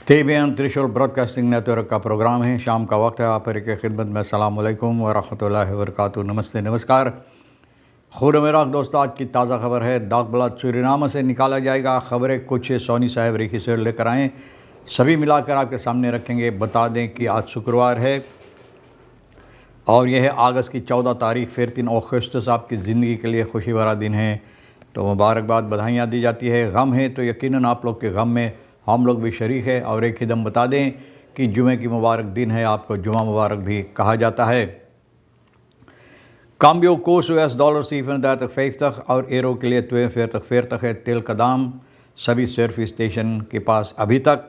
TBN त्रिशूल broadcasting network का programme है। शाम का वक्त है। आप के खिदमत में अस्सलाम वालेकुम व रहमतुल्लाहि व बरकातुहू। नमस्ते, नमस्कार। खुद मेरा दोस्तों, आज की ताज़ा खबर है। दाग ब्लड सूरीनाम से निकाला जाएगा। खबरें कुछ सोनी साहब रेखी से लेकर आएँ, सभी मिलाकर आपके सामने रखेंगे। बता दें कि आज शुक्रवार है और यह है अगस्त की 14 तारीख। फिर 3 अगस्त आपकी ज़िंदगी के लिए खुशी भरा दिन है, तो मुबारकबाद, बधाइयाँ दी जाती है। गम है तो यकीनन आप लोग के गम में हम लोग भी शरीक है। और एक ही दम बता दें कि जुमे की मुबारक दिन है, आपको जुमा मुबारक भी कहा जाता है। काम्बियो कोर्स $47 और एरो के लिए 42 है। तेल का दाम सभी सर्विस स्टेशन के पास अभी तक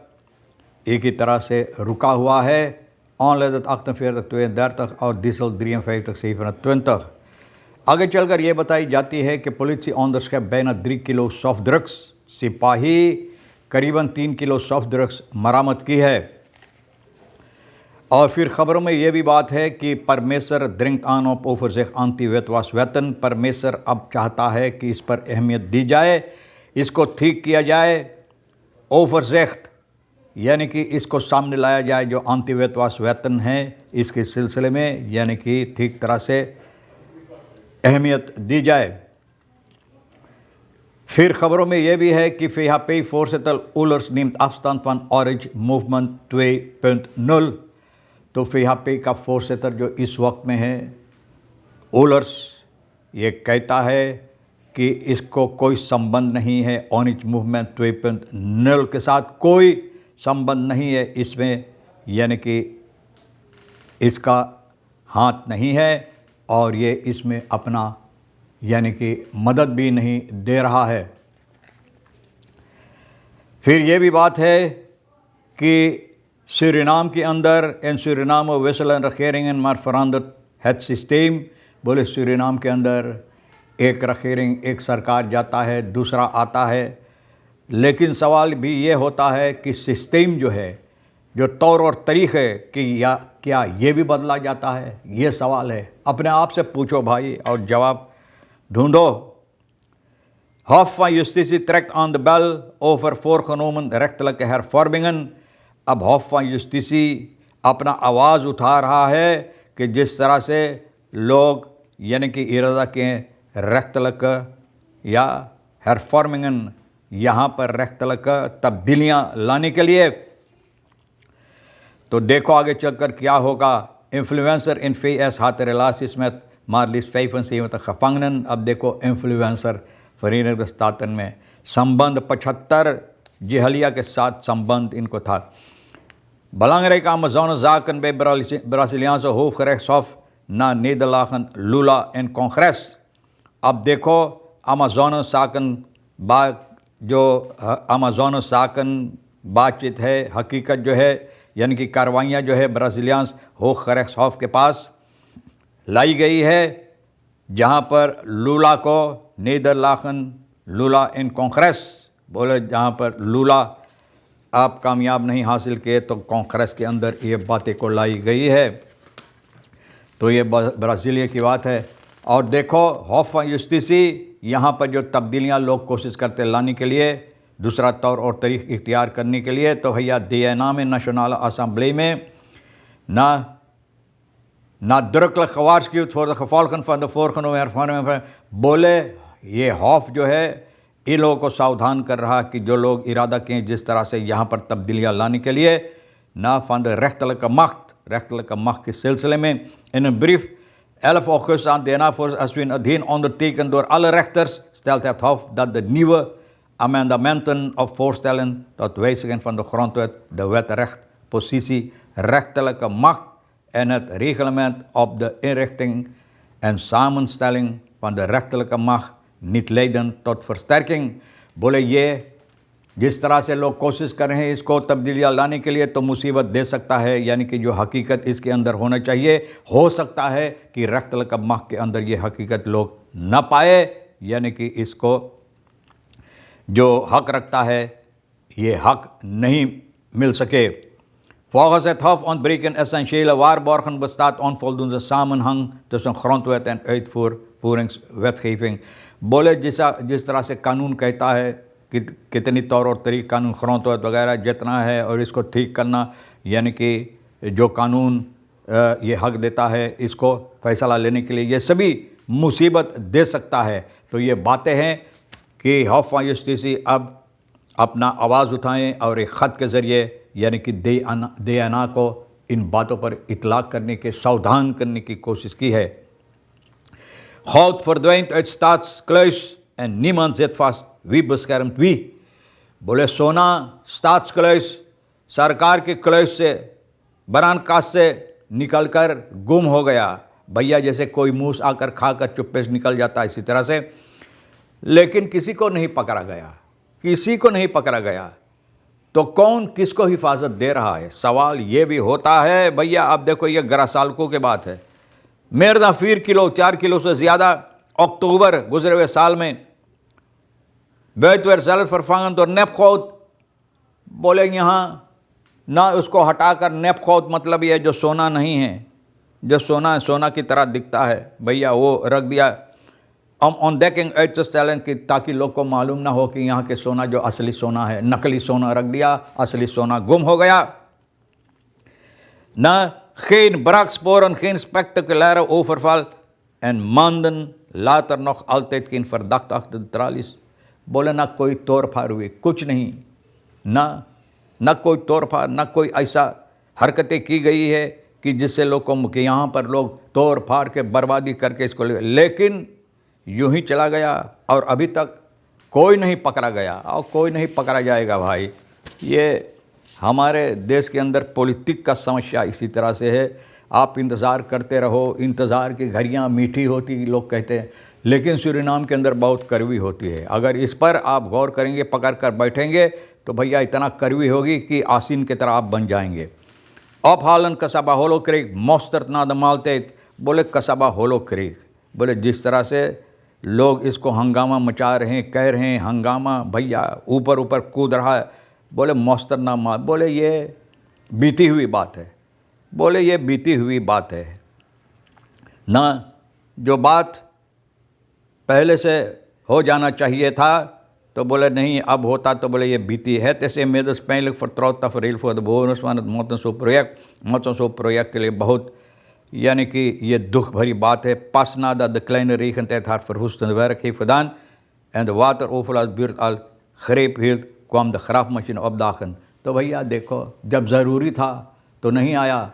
एक ही तरह से रुका हुआ है। ऑनलाइन 48 और डीजल 53 आगे चलकर ये बताई जाती है कि police on the step ban 3 kilo soft drugs. सिपाही करीबन 3 किलो सॉफ्ट ड्रग्स बरामद की है। और फिर खबरों में ये भी बात है कि परमेसर ड्रिंक ऑन ऑफ ओफर से आंती वेतवास वेतन। परमेसर अब चाहता है कि इस पर अहमियत दी जाए, इसको ठीक किया जाए। ओफर सेख्त यानी कि इसको सामने लाया जाए, जो आंती वेतवास वेतन है इसके सिलसिले में, यानी कि ठीक तरह से अहमियत दी जाए। फिर खबरों में यह भी है कि फ़िहापे फोर्सेतल ओलर्स नीमत afstand van ऑरेंज मूवमेंट 2.0। तो फ़िहापे का फोर्सेतर जो इस वक्त में है, ओलर्स, ये कहता है कि इसको कोई संबंध नहीं है ऑरेंज मूवमेंट 2.0 के साथ, कोई संबंध नहीं है इसमें, यानी कि इसका हाथ नहीं है और ये इसमें अपना यानी कि मदद भी नहीं दे रहा है। फिर ये भी बात है कि सूरीनाम के अंदर इन सूरीनाम वेसल रखेरिंग मार फरांदत हेड सिस्टम। बोले सूरीनाम के अंदर एक रखेरिंग, एक सरकार जाता है, दूसरा आता है, लेकिन सवाल भी ये होता है कि सिस्टम जो है, जो तौर और तरीक़े कि या क्या ये भी बदला जाता है, ये सवाल है। अपने आप से पूछो भाई और जवाब ढूंढो। Hof van Justitie trekt aan de bel over voorgenomen rechtelijke hervormingen। अब होफ van Justitie अपना आवाज़ उठा रहा है कि जिस तरह से लोग यानी कि इरादा के रेख्तलक या hervormingen, यहाँ पर रेख्तलक तब्दीलियाँ लाने के लिए, तो देखो आगे चलकर क्या होगा। Influencer in VS had relaties met maar liefst 75 gevangenen। अब देखो इन्फ्लुएंसर Verenigde Staten में संबंध 75 जिहलिया के साथ संबंध इनको था। Belangrijke Amazonezaken bij Braziliaanse Hooggerechtshof na nederlagen Lula in Congres। अब देखो अमाज़ोनसाकन जो अमाज़ोनसाकन बातचीत है, हकीकत जो है, यानी कि कार्रवाइयाँ जो है ब्राज़ीलियान्स होगgerechtshof के पास लाई गई है, जहाँ पर लूला को नीदरलाखन लूला इन कांग्रेस, बोले जहाँ पर लूला आप कामयाब नहीं हासिल किए तो कांग्रेस के अंदर ये बातें को लाई गई है। तो ये ब्राज़ीलिया की बात है। और देखो होफ van Justitie, यहाँ पर जो तब्दीलियाँ लोग कोशिश करते लाने के लिए, दूसरा तौर और तरीक़ इख्तियार करने के लिए, तो भैया DNA में नेशनल असम्बली में nadrukkelijk gewaarschuwd voor de gevolgen van de voorgenomen hervormingen। बोले ये हौफ जो है इन लोगों को सावधान कर रहा कि जो लोग इरादा किए जिस तरह से यहाँ पर तब्दीलियाँ लाने के लिए, ना van de rechtelijke macht के सिलसिले में। In een brief 11 augustus aan DNA-voorzitter Ashwin Adhin ondertekend door alle rechters stelt het Hof dat de nieuwe amendementen of voorstellen tot wijziging van de grondwet, de wet recht, positie, rechterlijke macht en het reglement op de inrichting en samenstelling van de rechterlijke macht niet leiden tot versterking। बोले ये जिस तरह से लोग कोशिश कर रहे हैं इसको तब्दीलियाँ लाने के लिए, तो मुसीबत दे सकता है, यानी कि जो हकीकत इसके अंदर होना चाहिए, हो सकता है कि रख्तलका माह के अंदर ये हकीकत लोग न पाए, यानी कि इसको जो हक रखता है ये हक नहीं मिल सके। Volgens het Hof ontbreken essentiële waarborgen, bestaat onvoldoende samenhang tussen grondwet en uitvoeringswetgeving। बोले जिस तरह से कानून कहता है कितनी तौर और तरीक़ कानून खरौत वगैरह जितना है और इसको ठीक करना, यानी कि जो कानून ये हक देता है इसको फ़ैसला लेने के लिए, ये सभी मुसीबत दे सकता है। तो ये बातें हैं कि हौफ मायूसी अब अपना आवाज़ उठाएं और एक ख़त के ज़रिए यानी कि देआना को इन बातों पर इतलाक़ करने के, सावधान करने की कोशिश की है। Goud verdwijnt uit staatskluis en niemand zit vast. Wie beschermt wie? बोले सोना स्टाट्सक्लॉइस, सरकार के क्लॉइस से, बरान कास से निकलकर गुम हो गया। भैया जैसे कोई मूस आकर खाकर चुप्पे से निकल जाता है, इसी तरह से, लेकिन किसी को नहीं पकड़ा गया, किसी को नहीं पकड़ा गया। तो कौन किसको हिफाजत दे रहा है? सवाल ये भी होता है। भैया अब देखो, ये 11 सालों की बात है। मेरदा 4 किलो से ज़्यादा अक्टूबर गुजरे हुए साल में बैतवेर फरफांगन तो नेपखोद, बोले यहाँ ना उसको हटाकर नेपखोद, मतलब ये जो सोना नहीं है, जो सोना सोना की तरह दिखता है, भैया वो रख दिया ऑन डेकिंग एट स्टैलन की, ताकि लोग को मालूम ना हो कि यहाँ के सोना जो असली सोना है, नकली सोना रख दिया, असली सोना गुम हो गया। ना geen braaksporen, geen spectaculaire overval en maanden later nog altijd geen verdachte achter de tralies। बोले ना कोई तोड़फाड़ हुई, कुछ नहीं, ना कोई तोड़फाड़, ना कोई ऐसा हरकतें की गई है कि जिससे लोगों को यहाँ पर लोग तोड़ फाड़ के बर्बादी करके इसको लेकिन यूं ही चला गया और अभी तक कोई नहीं पकड़ा गया और कोई नहीं पकड़ा जाएगा। भाई ये हमारे देश के अंदर पॉलिटिक का समस्या इसी तरह से है। आप इंतज़ार करते रहो, इंतज़ार की घड़ियाँ मीठी होती लोग कहते हैं, लेकिन सूरीनाम के अंदर बहुत कड़वी होती है। अगर इस पर आप गौर करेंगे, पकड़ कर बैठेंगे तो भैया इतना कड़वी होगी कि आसीन की तरह आप बन जाएंगे। ऑफहालन कसाबा होलो क्रीक मोस्तरत नाद मालते, बोले कसाबा होलो क्रीक, बोले जिस तरह से लोग इसको हंगामा मचा रहे हैं, कह रहे हैं हंगामा, भैया ऊपर ऊपर कूद रहा है, बोले मोस्तर ना माल, बोले ये बीती हुई बात है, बोले ये बीती हुई बात है ना, जो बात पहले से हो जाना चाहिए था तो बोले नहीं अब होता, तो बोले ये बीती है। तैसे मेदस पहले फरत्रौत तफरील फॉर द बोनसवान मोतन सो प्रोजेक्ट के लिए बहुत यानी कि ये दुख भरी बात है। पासनादा the kleine regentijd haar verwoestende werk heeft gedaan en de wateroverlastbuurt al greep hield, kwam de graafmachine opdagen। तो भैया देखो, जब ज़रूरी था तो नहीं आया,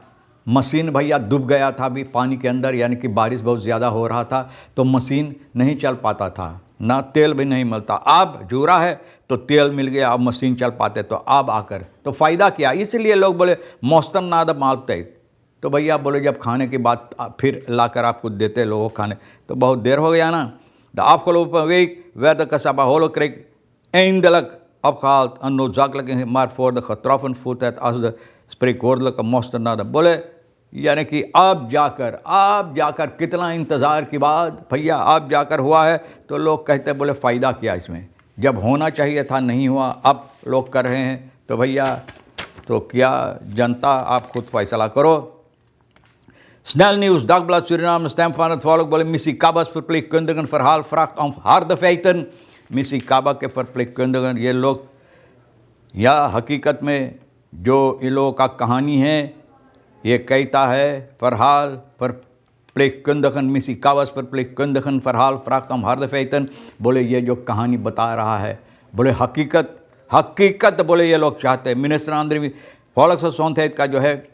मशीन भैया डूब गया था अभी पानी के अंदर, यानी कि बारिश बहुत ज़्यादा हो रहा था तो मशीन नहीं चल पाता था, ना तेल भी नहीं मिलता। अब जूरा है तो तेल मिल गया, अब मशीन चल पाते, तो अब आकर तो फ़ायदा क्या। इसलिए लोग बोले मौसम नाद मालते, तो भैया बोले जब खाने की बात फिर लाकर आपको देते लोगों खाने, तो बहुत देर हो गया ना। The afgelopen week werd de Kasaba Holokreek eindelijk opgehaald en noodzakelijk in maar voor de getroffen voelt het als de spreekwoordelijke mosterd। बोले यानी कि अब जाकर कितना इंतज़ार के बाद भैया अब जाकर हुआ है, तो लोग कहते बोले फ़ायदा क्या इसमें, जब होना चाहिए था नहीं हुआ, अब लोग कर रहे हैं, तो भैया तो क्या जनता आप खुद फैसला करो। Snel nieuws, Dagblad Suriname, Stem van het Volk, बोले मिसी काबा's verpleegkundigen verhaal vraagt om harde feiten। मिसी काबा के verpleegkundigen, ये लोग या हकीकत में जो इन लोगों का कहानी है ये कहता है verhaal verpleegkundigen, मिसी काबा's verpleegkundigen verhaal vraagt om harde feiten। बोले ये जो कहानी बता रहा है, बोले हकीकत बोले ये लोग चाहते हैं। मिनिस्टर आंध्री Volksgezondheid का जो है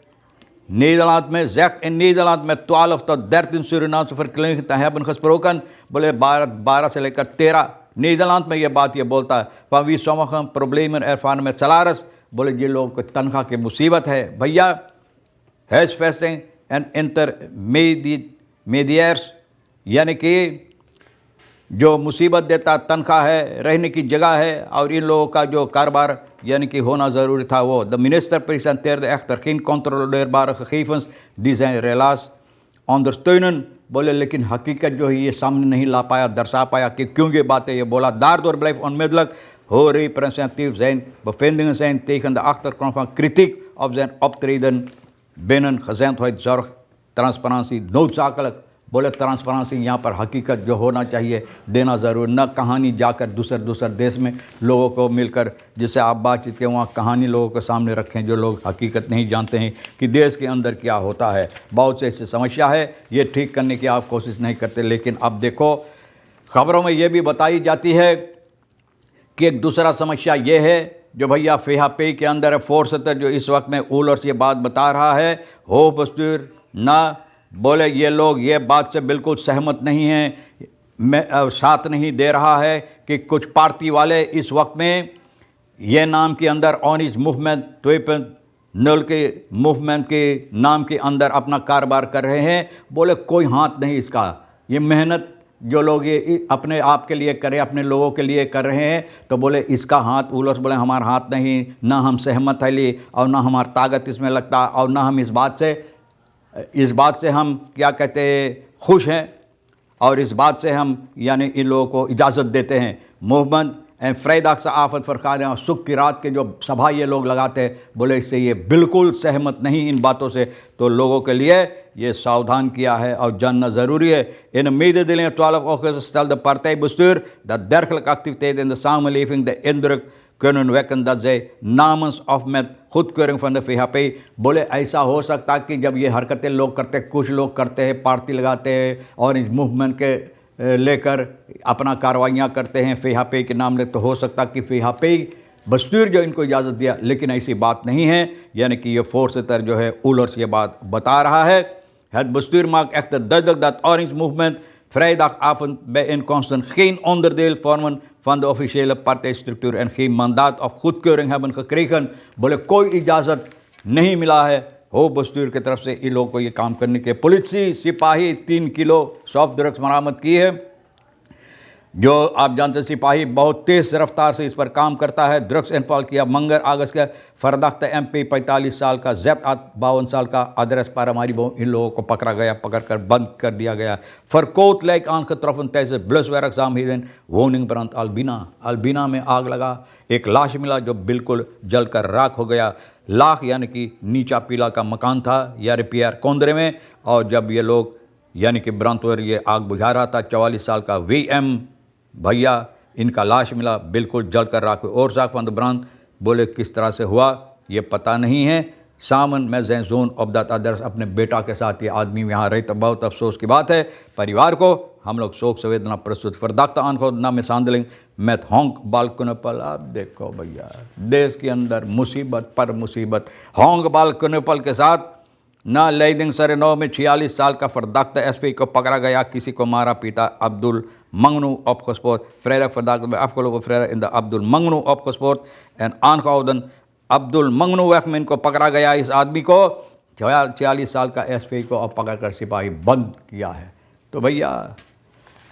Nederland में zegt in Nederland met 12 tot 13 Surinaamse verpleegkundigen te hebben gesproken। बोले 12 से लेकर 13 नीदरलैंड में ये बात ये बोलता है। van wie sommige problemen ervaren met salaris, बोले जिन लोगों को तनख्वाह की मुसीबत है भैया। huisvesting en intermediairs, यानी कि जो मुसीबत देता तनख्वाह है, रहने की जगह है, और इन लोगों का जो कारोबार यानी कि होना ज़रूरी था वो। The minister presenteerde echter geen controleerbare gegevens die zijn relaas ondersteunen। बोले लेकिन हकीकत जो है ये सामने नहीं ला पाया, दर्शा पाया कि क्यों ये बातें ये बोला। daardoor blijft onmiddellijk representatief zijn bevindingen zijn tegen de achtergrond van kritiek op zijn optreden binnen gezondheidszorg transparantie noodzakelijk। बोले ट्रांसपेरेंसी यहाँ पर हकीकत जो होना चाहिए देना ज़रूर, न कहानी जाकर दूसर देश में लोगों को मिलकर जिससे आप बातचीत के वहाँ कहानी लोगों के सामने रखें जो लोग हकीकत नहीं जानते हैं कि देश के अंदर क्या होता है। बहुत से ऐसी समस्या है, ये ठीक करने की आप कोशिश नहीं करते। लेकिन अब देखो ख़बरों में ये भी बताई जाती है कि एक दूसरा समस्या ये है जो भैया फेहापे के अंदर है, 470 जो इस वक्त में उलर्स ये बात बता रहा है, हो बस्तूर ना बोले ये लोग ये बात से बिल्कुल सहमत नहीं हैं, मैं साथ नहीं दे रहा है कि कुछ पार्टी वाले इस वक्त में ये नाम के अंदर ऑनिज मूवमेंट 2.0 के मूवमेंट के नाम के अंदर अपना कारोबार कर रहे हैं। बोले कोई हाथ नहीं इसका, ये मेहनत जो लोग ये अपने आप के लिए करें, अपने लोगों के लिए कर रहे हैं, तो बोले इसका हाथ उलर्स बोले हमारा हाथ नहीं, ना हम सहमत है ली और ना हमारा ताकत इसमें लगता और ना हम इस बात से हम क्या कहते हैं खुश हैं और इस बात से हम यानी इन लोगों को इजाज़त देते हैं। मूवमेंट एंड फ्राइडाक से आफत फरकार और सुख की रात के जो सभा ये लोग लगाते हैं, बोले इससे ये बिल्कुल सहमत नहीं इन बातों से, तो लोगों के लिए ये सावधान किया है और जानना ज़रूरी है। इन mededdelingen 12 augustus stelde de partij bestuur dat dergelijke activiteiten in de samenleving de indruk kunnen wekken dat zij namens of met goedkeuring van de VHP, बोले ऐसा हो सकता कि जब ये हरकतें लोग करते, कुछ लोग करते हैं, पार्टी लगाते हैं और इस मूवमेंट के लेकर अपना कार्रवाइयाँ करते हैं फेहापे के नाम ले, तो हो सकता कि फेहापे बस्तूर जो इनको इजाज़त दिया, लेकिन ऐसी बात नहीं है। यानी कि ये 470 जो है उलर्स ये बात बता रहा है। Het bestuur maakt echter duidelijk dat Orange Movement vrijdagavond bijeenkomsten geen onderdeel vormen van de officiële partijstructuur en geen mandaat of goedkeuring hebben gekregen। बोले कोई इजाज़त नहीं मिला है हो बस्तूर की तरफ से इन लोगों को ये काम करने के। पुलिस सिपाही 3 किलो सॉफ्ट ड्रग्स बरामद की है। जो आप जानते हैं सिपाही बहुत तेज़ रफ्तार से इस पर काम करता है। ड्रग्स इन्फॉल किया मंगर अगस्त का फरदख्त MP 45 साल का, जैद 52 साल का अदरस पर हमारी इन लोगों को पकड़ कर बंद कर दिया गया। फरकोत like aangetroffen tijdens bluswerkzaamheden woning brand Albina में आग लगा, एक लाश मिला जो बिल्कुल जलकर राख हो गया। लाख यानी कि नीचा पीला का मकान था या रिपेयर कोंदरे में, और जब ये लोग यानी कि ब्रांतवर ये आग बुझा रहा था, 44 साल का VM भैया इनका लाश मिला बिल्कुल जलकर राख। और साकफंद ब्रांड बोले किस तरह से हुआ ये पता नहीं है। सामन में Jain zone of that others अपने बेटा के साथ ये आदमी यहाँ रही, तो बहुत अफसोस की बात है। परिवार को हम लोग शोक संवेदना प्रस्तुत फरदाख्ता आनखोदना में सांदलिंग मैथ होंग बालकुनपल। आप देखो भैया देश के अंदर मुसीबत पर मुसीबत। होंग बालकुनपल के साथ ना लेदिंग सरेनो में 46 साल का फरदाख्ता SP को पकड़ा गया, किसी को मारा पीटा। Abdul Mangnu opgespoord vrijdag vandaag bij afgelopen vrijdag in de Abdul Mangnu opgespoord en aangehouden। Abdul Mangnu वक्त में इनको पकड़ा गया, इस आदमी को 46 साल का SP को अब पकड़ कर सिपाही बंद किया है। तो भैया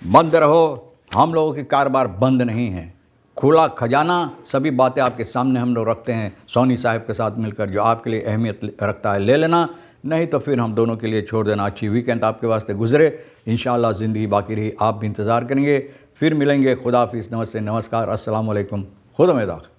बंद रहो, हम लोगों के कारोबार बंद नहीं हैं, खुला खजाना सभी बातें आपके सामने हम लोग रखते हैं। सोनी साहब के साथ मिलकर जो आपके लिए अहमियत रखता है ले लेना, नहीं तो फिर हम दोनों के लिए छोड़ देना। अच्छी वीकेंड आपके वास्ते गुजरे, इंशाअल्लाह ज़िंदगी बाकी रही, आप भी इंतज़ार करेंगे। फिर मिलेंगे। खुदा हाफिज़, नमस्ते, नमस्कार, अस्सलाम वालेकुम, खुदा में दाख।